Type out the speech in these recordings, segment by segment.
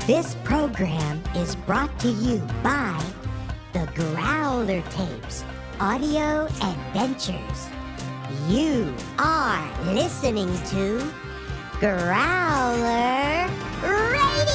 This program is brought to you by the Growler Tapes Audio Adventures. You are listening to Growler Radio!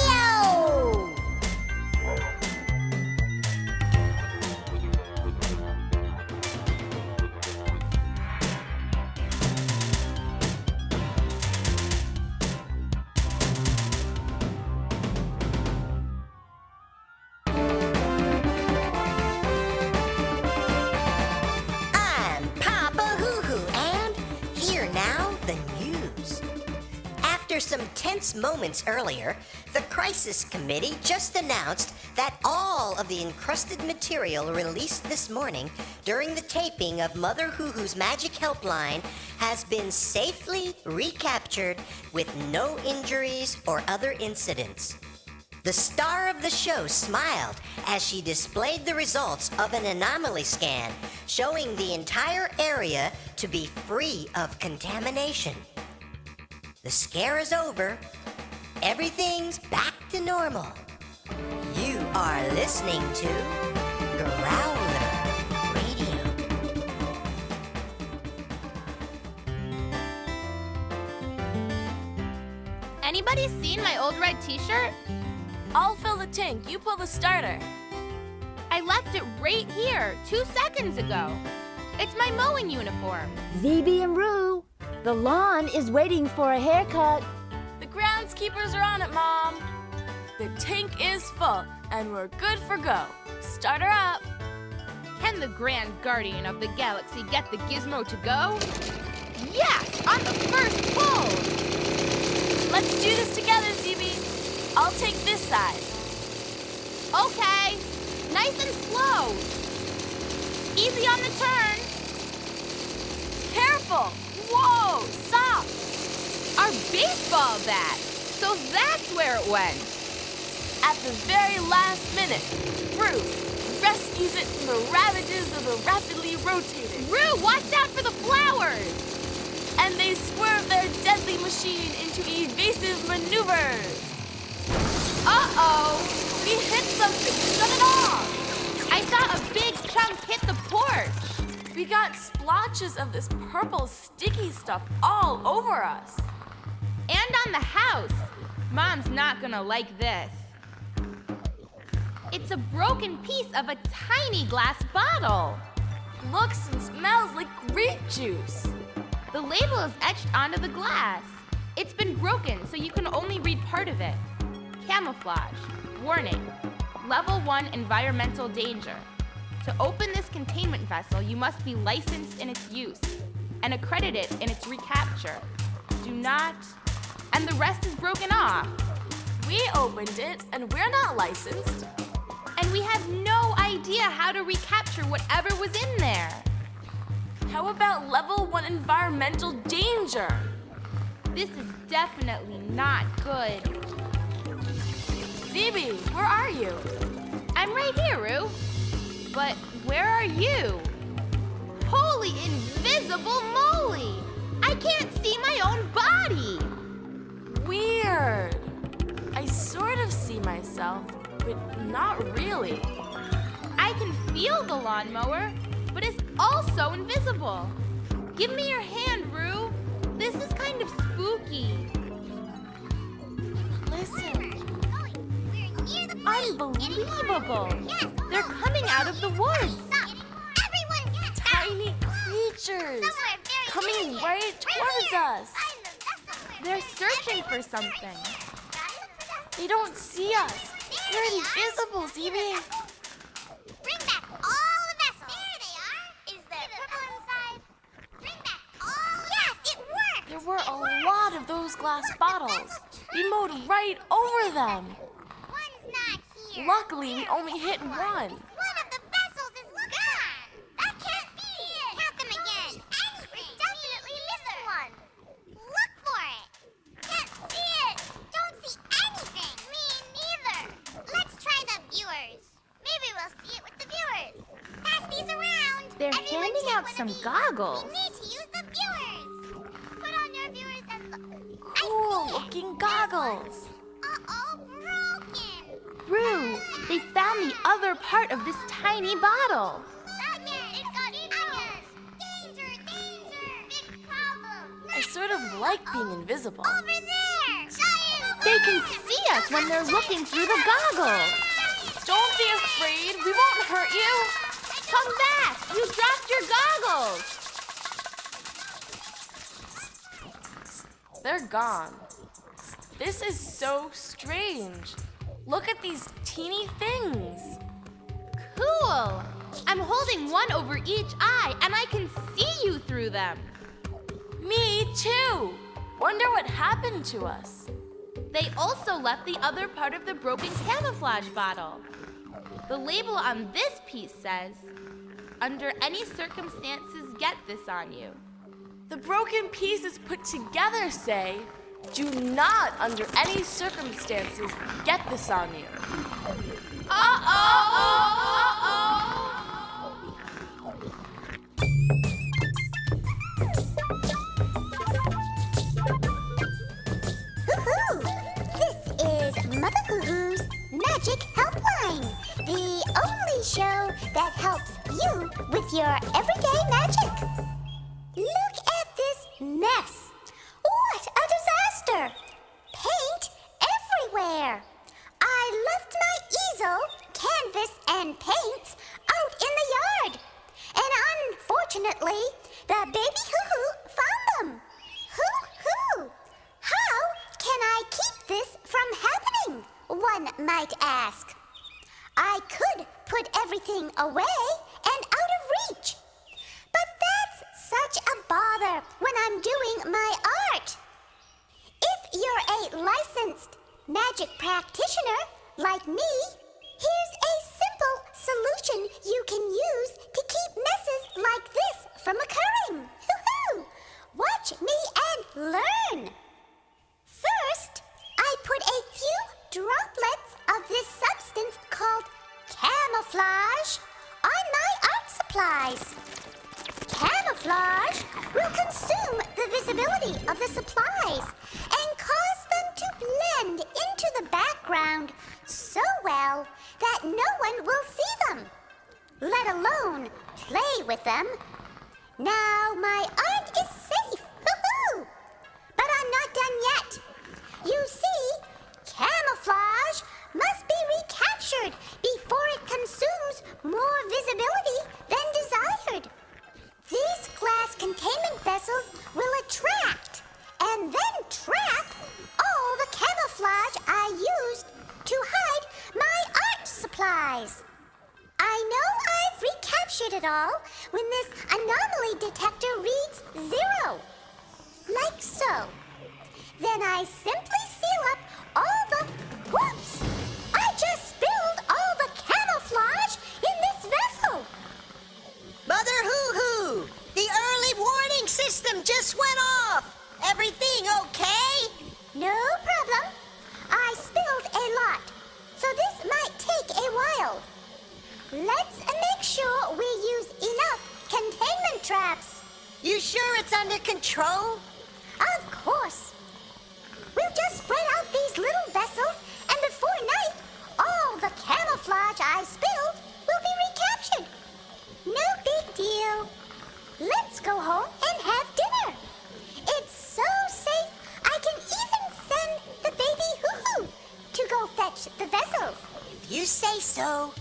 Some tense moments earlier, the Crisis Committee just announced that all of the encrusted material released this morning during the taping of Mother Huhu's Magic Helpline has been safely recaptured with no injuries or other incidents. The star of the show smiled as she displayed the results of an anomaly scan showing the entire area to be free of contamination. The scare is over. Everything's back to normal. You are listening to Growler Radio. Anybody seen my old red t-shirt? I'll fill the tank. You pull the starter. I left it right here 2 seconds ago. It's my mowing uniform. ZB and Roo, the lawn is waiting for a haircut. The groundskeepers are on it, Mom. The tank is full, and we're good for go. Start her up. Can the Grand Guardian of the Galaxy get the gizmo to go? Yes, on the first pull! Let's do this together, ZB. I'll take this side. Okay, nice and slow. Easy on the turn. Careful! Whoa! Stop! Our baseball bat! So that's where it went! At the very last minute, Roo rescues it from the ravages of the rapidly rotating. Roo, watch out for the flowers! And they swerve their deadly machine into evasive maneuvers. Uh-oh! We hit something! Shut it off! I saw a big chunk hit the porch! We got splotches of this purple sticky stuff all over us. And on the house. Mom's not gonna like this. It's a broken piece of a tiny glass bottle. Looks and smells like grape juice. The label is etched onto the glass. It's been broken, so you can only read part of it. Camouflage. Warning. Level 1 environmental danger. To open this containment vessel, you must be licensed in its use and accredited in its recapture. Do not... And the rest is broken off. We opened it, and we're not licensed. And we have no idea how to recapture whatever was in there. How about level 1 environmental danger? This is definitely not good. Phoebe, where are you? I'm right here, Roo. But where are you? Holy invisible moly! I can't see my own body! Weird. I sort of see myself, but not really. I can feel the lawnmower, but it's also invisible. Give me your hand, Roo. This is kind of spooky. Listen. Unbelievable! They're coming out of the woods! Tiny creatures coming right towards us. They're searching for something. They don't see us. They're invisible, ZB. Bring back all the vessels. There they are. Is the purple inside? Bring back all the Yes, it worked! There were a lot of those glass bottles. We mowed right over them. One's not here. Luckily, we only hit one. One of the vessels is gone. That can't be. Count them again. We're definitely missing one. Look for it. Can't see it. Don't see anything. Me neither. Let's try the viewers. Maybe we'll see it with the viewers. Pass these around. They're Everyone handing take out one of some these. goggles. We need to use the viewers. Put on your viewers and look. Cool looking goggles. Uh-oh, broken. found the other part of this tiny bottle. It got eaten. Danger, danger. Big problem. I sort of like being invisible. Over there. Giant. They can see us when they're looking through the goggles. Don't be afraid. We won't hurt you. Come back! You dropped your goggles! They're gone. This is so strange. Look at these teeny things. Cool! I'm holding one over each eye, and I can see you through them. Me too. Wonder what happened to us. They also left the other part of the broken camouflage bottle. The label on this piece says, "Under any circumstances, get this on you." The broken pieces put together say, "Do not, under any circumstances, get this on you." Huhu! This is Mother Huhu's Magic Helpline, the only show that helps you with your everyday magic. Look at this mess. What a disaster! Paint everywhere. I left my easel, canvas, and paints out in the yard. And unfortunately, the baby Huhu found them. Hoo-hoo! How can I keep this from happening? One might ask. I could put everything away and out of reach. But that's such a bother when I'm doing my art. If you're a licensed magic practitioner like me, here's a simple solution you can use to keep messes like this from occurring. Hoo-hoo! Watch me and learn. First, I put a few droplets of this substance called camouflage on my art supplies. Camouflage will consume the visibility of the supplies and cause them to blend into the background so well that no one will see them, let alone play with them. Now my art is safe. Hoo-hoo! But I'm not done yet. You see, camouflage must be recaptured before it consumes more visibility than desired. These glass containment vessels will attract and then trap all the camouflage I used to hide my art supplies. I know I've recaptured it all when this anomaly detector reads 0. Like so. Then I simply seal up all the... Whoops! I just spilled all the camouflage in this vessel. Mother Huhu, the early warning system just went off. Everything okay? No problem. I spilled a lot, so this might take a while. Let's make sure we use enough containment traps. You sure it's under control? Of course. We'll just spread out these little vessels, and before night, all the camouflage I spilled will be recaptured. No big deal. Let's go home and have dinner. It's so safe, I can even send the baby Huhu to go fetch the vessels. If you say so.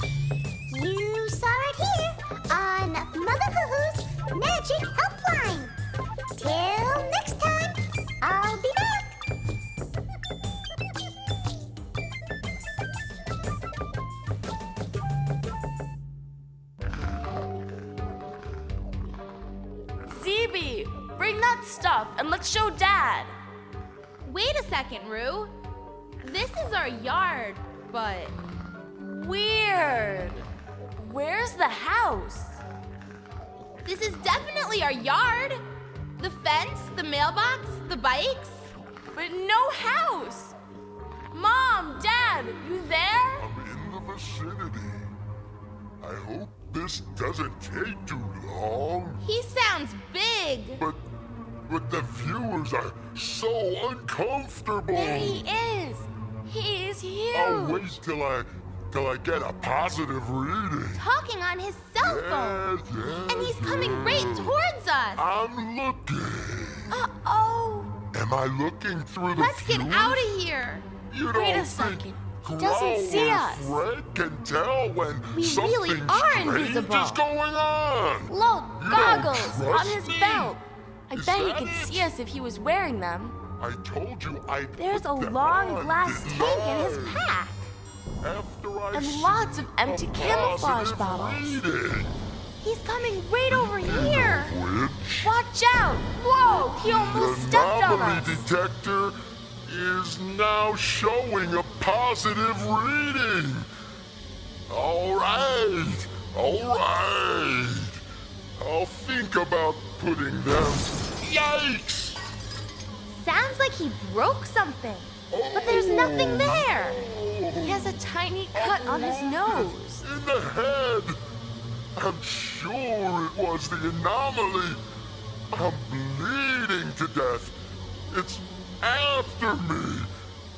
You saw it here on Mother Huhu's Magic Helpline. Till next time, I'll be back. Zeeby, bring that stuff and let's show Dad. Wait a second, Rue. This is our yard, but Weird. Where's the house? this is definitely our yard. The fence, the mailbox, the bikes. But no house. Mom, Dad, you there? I'm in the vicinity. I hope this doesn't take too long, He sounds big. but the viewers are so uncomfortable. There he is. He is huge. I'll wait till I till I get a positive reading. Talking on his cell phone. Yeah, And he's coming right towards us. I'm looking. Uh-oh. Am I looking through the Let's get fuse? out of here. You don't Wait a think second. He doesn't see Growler us. Fred can tell when We something really are strange invisible. is going on. Look, You goggles don't on trust his me? belt. I Is bet he that could it? see us if he was wearing them. I told you I'd There's put a them long on, glass didn't tank in his I? pack. After I And see lots of empty a camouflage positive bottles. reading. He's coming right over here. Which Watch out! Whoa! He almost stepped on anomaly us. detector is now showing a positive reading. All right. I'll think about putting them. Yikes! Sounds like he broke something. But there's nothing there. He has a tiny cut on his nose. In the head. I'm sure it was the anomaly. I'm bleeding to death. It's after me.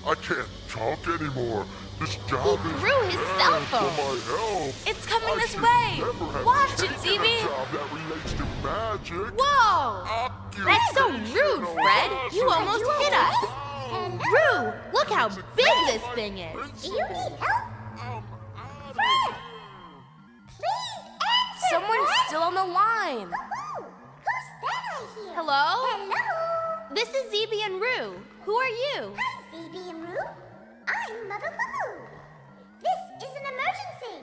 I can't talk anymore. This job He is threw his bad cell for phone. my health. It's coming I this should way. never have Watch it, taken Zevie. a job that relates to magic. Whoa! That's so rude, Fred. You almost hit us. Rue, look how big this thing is. Do you need help? Fred! Please answer, Someone's Fred! still on the line. Woohoo! Who's that I hear? Hello? Hello? This is Zebe and Rue. Who are you? Hi, Phoebe and Rue. I'm Mother Huhu. This is an emergency.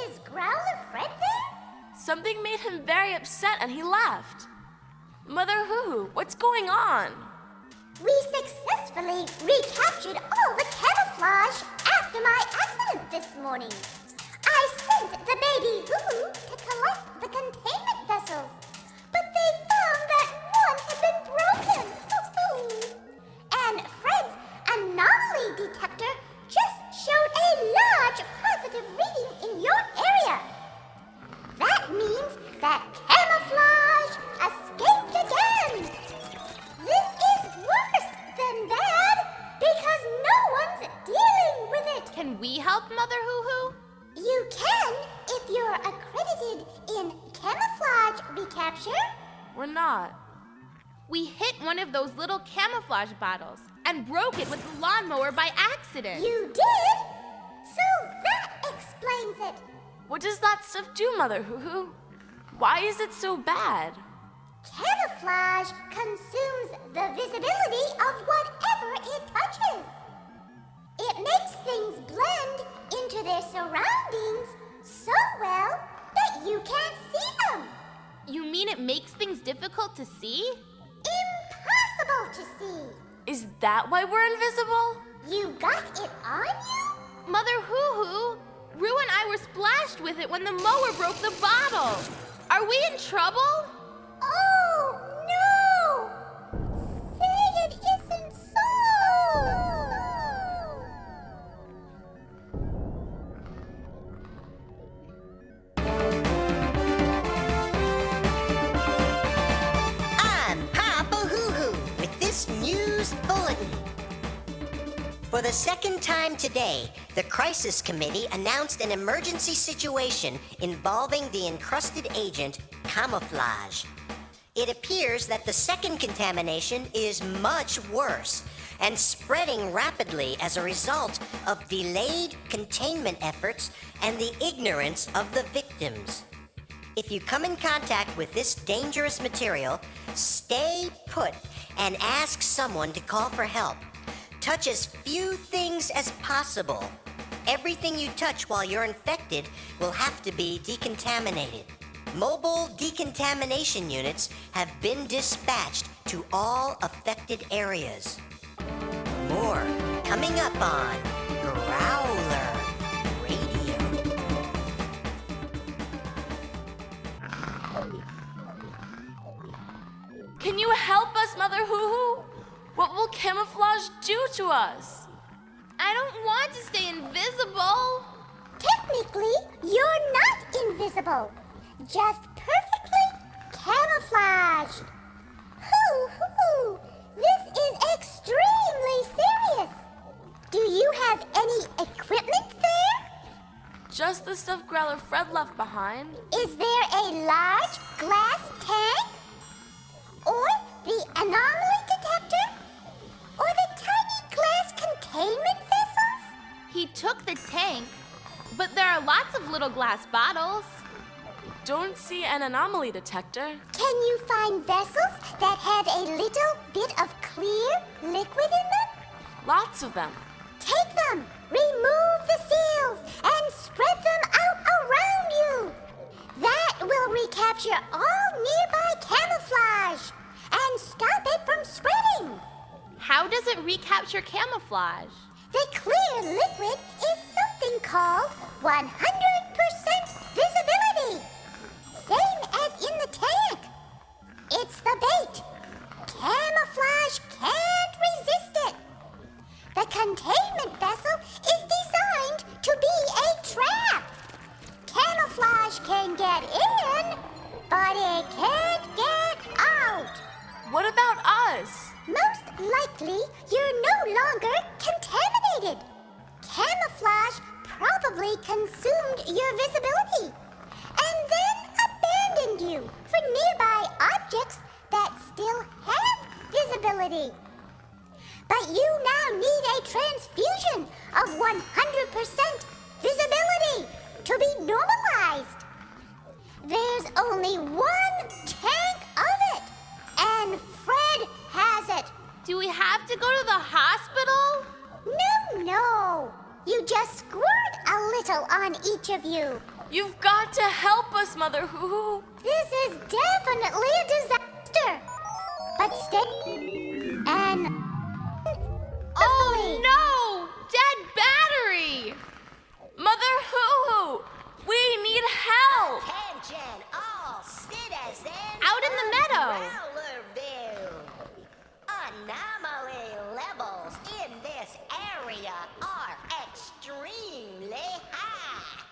Is Growler Fred there? Something made him very upset and he left. Mother Huhu, what's going on? We successfully recaptured all the camouflage after my accident this morning. I sent the baby Huhu to collect the containment vessels, but they found that one had been broken. And Fred's anomaly detector just showed a large positive reading in your area. That means that camouflage escaped again. This is worse than bad because no one's dealing with it. Can we help Mother Huhu? You can if you're accredited in camouflage recapture. We're not. We hit one of those little camouflage bottles and broke it with the lawnmower by accident. You did? So that explains it. What does that stuff do, Mother Huhu? Why is it so bad? Camouflage consumes the visibility of whatever it touches. It makes things blend into their surroundings so well that you can't see them. You mean it makes things difficult to see? Impossible to see. Is that why we're invisible? You got it on you? Mother Huhu, Rue and I were splashed with it when the mower broke the bottle. Are we in trouble? Oh, no! Say it isn't so! I'm Papa Huhu with this news bulletin. For the second time today, the Crisis Committee announced an emergency situation involving the encrusted agent Camouflage. It appears that the second contamination is much worse and spreading rapidly as a result of delayed containment efforts and the ignorance of the victims. If you come in contact with this dangerous material, stay put and ask someone to call for help. Touch as few things as possible. Everything you touch while you're infected will have to be decontaminated. Mobile decontamination units have been dispatched to all affected areas. More coming up on Growler Radio. Can you help us, Mother Huhu? What will camouflage do to us? I don't want to stay invisible. Technically, you're not invisible. Just perfectly camouflaged. Hoo-hoo! This is extremely serious. Do you have any equipment there? or Fred left behind. Is there a large glass tank? Or the anomaly detector? Or the tiny glass containment vessels? He took the tank, but there are lots of little glass bottles. Don't see an anomaly detector. Can you find vessels that have a little bit of clear liquid in them? Lots of them. Take them, remove the seals, and spread them out around you. That will recapture all nearby camouflage and stop it from spreading. How does it recapture camouflage? The clear liquid is something called 100% visibility. Same as in the tank. It's the bait. Camouflage can't resist it. The containment vessel is designed to be a trap. Camouflage can get in, but it can't get out. What about us? Most likely, you're no longer contaminated. Camouflage probably consumed your visibility and then abandoned you for nearby objects that still have visibility. But you now need a transfusion of 100% visibility to be normalized. There's only one tank of it, and Fred has it. Do we have to go to the hospital? No. You just squirt a little on each of you. You've got to help us, Mother Huhu. This is definitely a disaster. But stay and... Oh no! Dead battery! Mother Huhu, we need help. Attention, all citizens Out in the of meadow. Growlerville. Anomaly levels in this area are extremely high.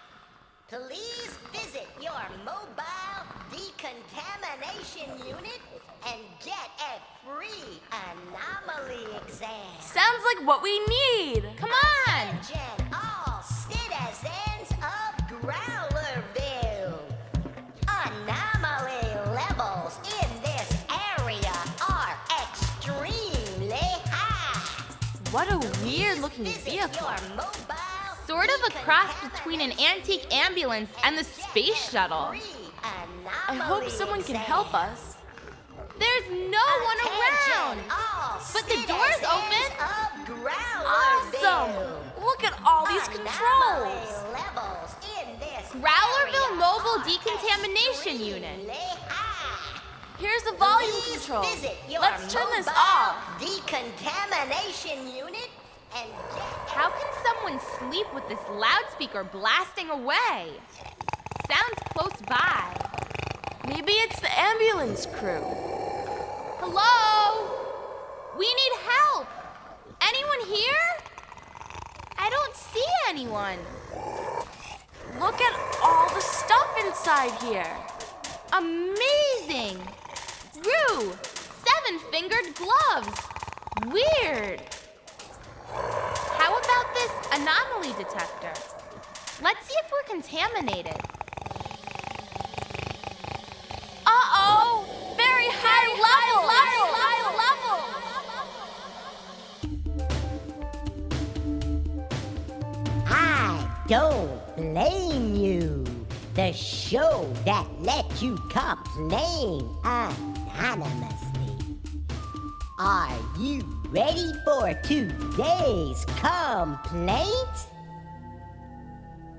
Please visit your mobile decontamination unit and get a free anomaly exam. Sounds like what we need. Come on! Attention, all citizens of Growlerville. Anomaly levels in this area are extremely high. What a weird-looking Visit vehicle. your mobile Sort of a cross between an antique ambulance and the space shuttle. free I hope anomaly someone can exam. help us. There's no one around. But the door's open. Awesome! Look at all these controls. Growlerville Mobile Decontamination Unit. Here's the volume control. Let's turn this off. Decontamination unit and How can someone sleep with this loudspeaker blasting away? Sounds close by. Maybe it's the ambulance crew. Hello? We need help. Anyone here? I don't see anyone. Look at all the stuff inside here. Amazing! Roo! 7-fingered gloves! Weird! How about this anomaly detector? Let's see if we're contaminated. Uh-oh! Very high level! I don't blame you. The show that let you complain anonymously. Are you ready for today's complaint?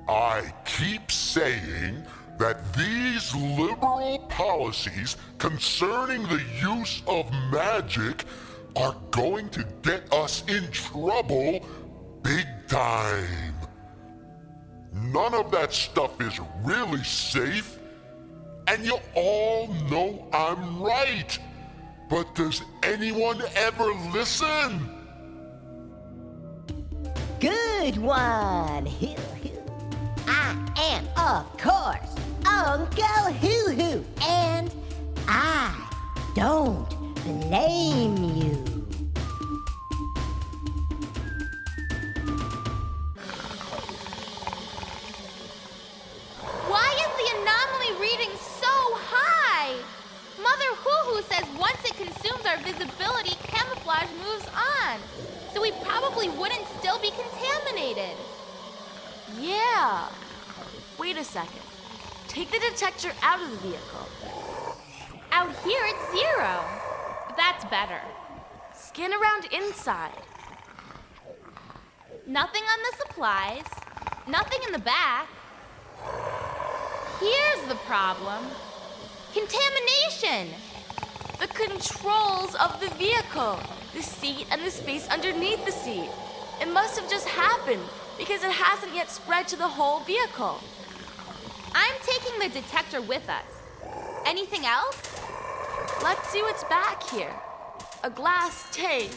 I keep saying that these liberal policies concerning the use of magic are going to get us in trouble big time. None of that stuff is really safe, and you all know I'm right. But does anyone ever listen? Good one, Huhu. I am, of course, Uncle Huhu, and I don't blame you. probably wouldn't still be contaminated. Yeah. Wait a second. Take the detector out of the vehicle. Out here, it's 0. That's better. Scan around inside. Nothing on the supplies. Nothing in the back. Here's the problem. Contamination! The controls of the vehicle. The seat and the space underneath the seat. It must have just happened because it hasn't yet spread to the whole vehicle. I'm taking the detector with us. Anything else? Let's see what's back here. A glass tank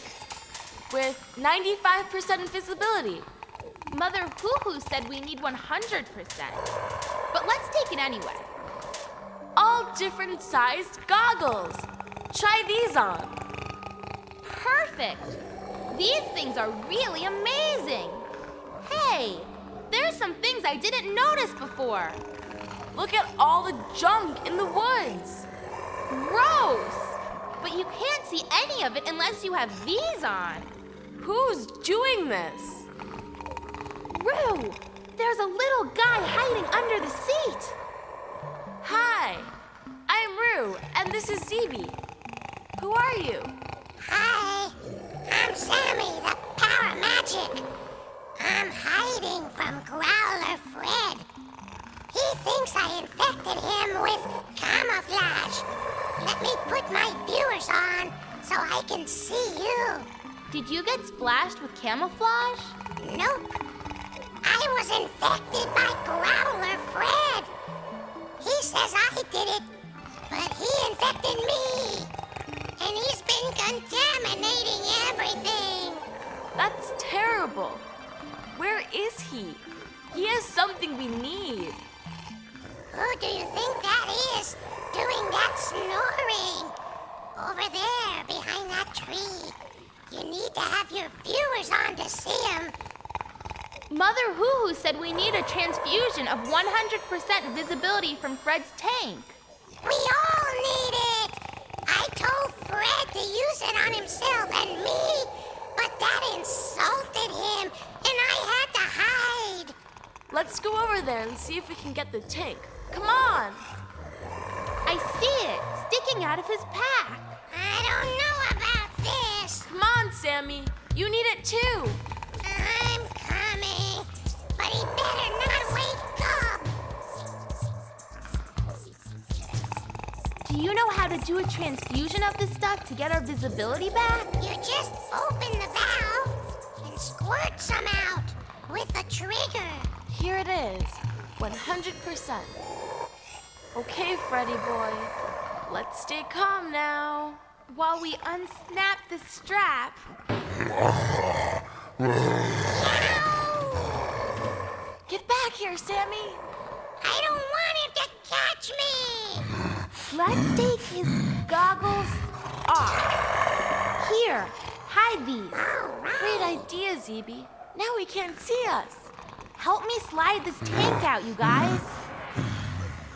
with 95% visibility. Mother Huhu said we need 100%. But let's take it anyway. All different sized goggles. Try these on. Perfect! These things are really amazing. Hey, there's some things I didn't notice before. Look at all the junk in the woods. Gross! But you can't see any of it unless you have these on. Who's doing this? Rue, there's a little guy hiding under the seat. Hi, I'm Rue, and this is Zeeby. Who are you? Hi, I'm Sammy, the power magic. I'm hiding from Growler Fred. He thinks I infected him with camouflage. Let me put my viewers on so I can see you. Did you get splashed with camouflage? Nope. I was infected by Growler Fred. He says I did it, but he infected me. And he's been contaminating everything. That's terrible. Where is he? He has something we need. Who do you think that is doing that snoring? Over there, behind that tree. You need to have your viewers on to see him. Mother Huhu said we need a transfusion of 100% visibility from Fred's tank. We all need it. I told Fred to use it on himself and me, but that insulted him, and I had to hide. Let's go over there and see if we can get the tank. Come on! I see it, sticking out of his pack. I don't know about this. Come on, Sammy. You need it too. I'm coming, but he better not wake up. Do you know how to do a transfusion of this stuff to get our visibility back? You just open the valve and squirt some out with a trigger. Here it is. 100%. Okay, Freddy boy. Let's stay calm now. While we unsnap the strap. Get back here, Sammy. I don't want him to catch me. Let's take his goggles off. Here, hide these. Great idea, Zeeby. Now he can't see us. Help me slide this tank out, you guys.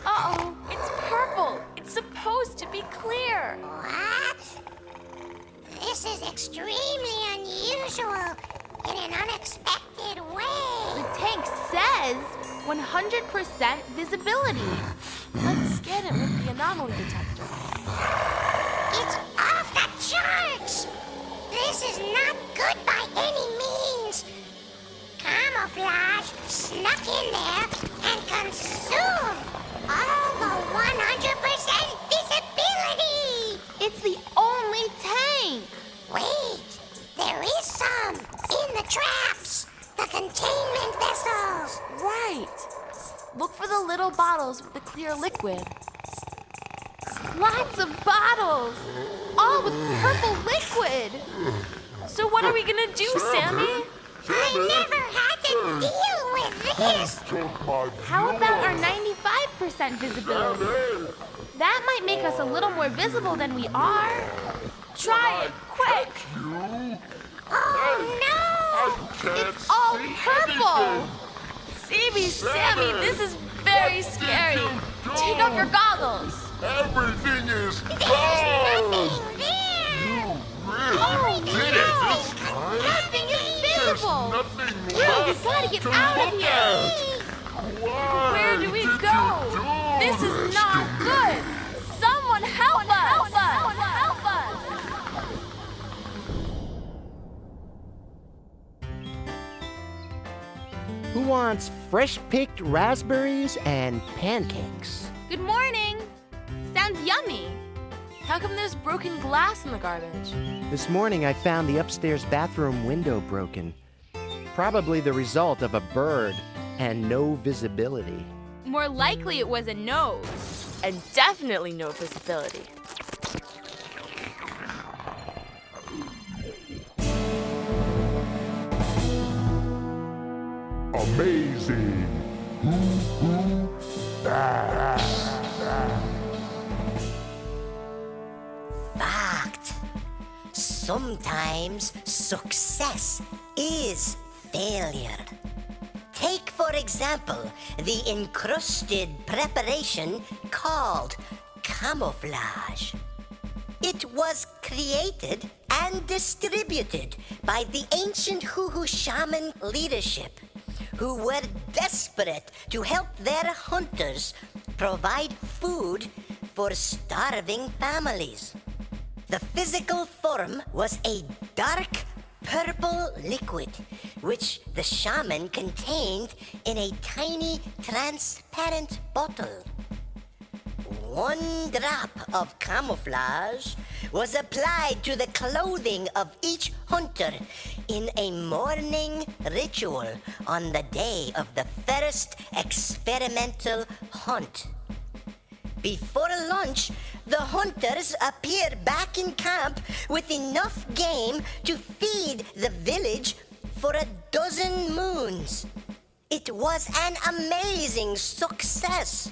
Uh-oh, it's purple. It's supposed to be clear. What? This is extremely unusual in an unexpected way. The tank says 100% visibility. Let's scan it with the anomaly detector. It's off the charts. This is not good by any means. Camouflage snuck in there and consumed all the 100% visibility. It's the only tank. Wait, there is some in the traps, the containment vessels. Right. Look for the little bottles with the clear liquid. Lots of bottles, all with purple liquid. So what are we gonna do, Sammy? I never had to deal with this. Took my How about our 95% visibility? That might make us a little more visible than we are. Try it, quick! you? Oh no! I can't It's all see purple. anything. Sammy, this is very scary. Take off your goggles. Everything is There's gone. nothing there. You really did it this time. Nothing is Can't horrible. Nothing We left gotta get to out of look here. at. Why Where do we did go? you do This is this not to me? good. Someone help us! Someone help us! Who wants fresh-picked raspberries and pancakes? Good morning. Sounds yummy. How come there's broken glass in the garbage? This morning I found the upstairs bathroom window broken. Probably the result of a bird and no visibility. More likely it was a nose. And definitely no visibility. Amazing. Huhu. Fact. Sometimes success is failure. Take, for example, the encrusted preparation called camouflage. It was created and distributed by the ancient Huhu shaman leadership, who were desperate to help their hunters provide food for starving families. The physical form was a dark purple liquid, which the shaman contained in a tiny transparent bottle. One drop of camouflage was applied to the clothing of each hunter in a morning ritual on the day of the first experimental hunt. Before lunch, the hunters appear back in camp with enough game to feed the village for 12 moons. It was an amazing success.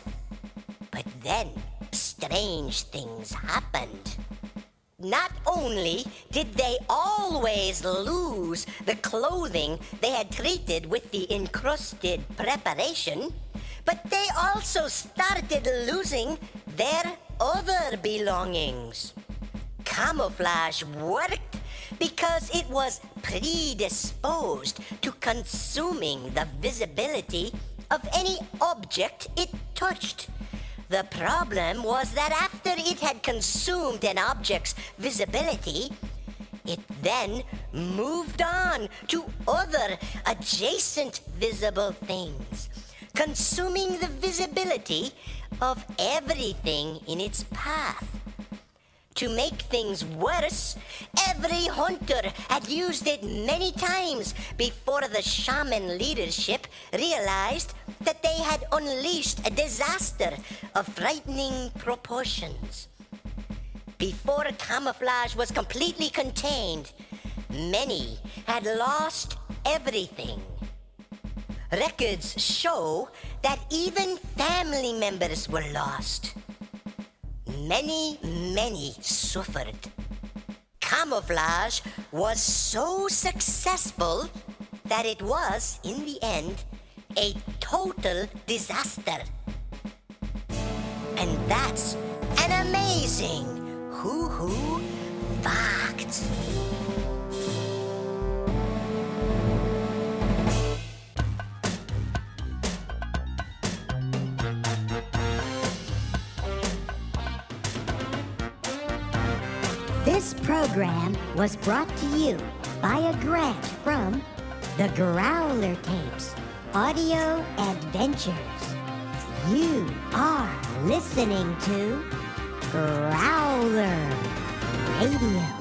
But then, strange things happened. Not only did they always lose the clothing they had treated with the encrusted preparation, but they also started losing their other belongings. Camouflage worked because it was predisposed to consuming the visibility of any object it touched. The problem was that after it had consumed an object's visibility, it then moved on to other adjacent visible things, consuming the visibility of everything in its path. To make things worse, every hunter had used it many times before the shaman leadership realized that they had unleashed a disaster of frightening proportions. Before camouflage was completely contained, many had lost everything. Records show that even family members were lost. Many suffered. Camouflage was so successful that it was, in the end, a total disaster. And that's an amazing Huhu fact. This program was brought to you by a grant from the Growler Tapes Audio Adventures. You are listening to Growler Radio.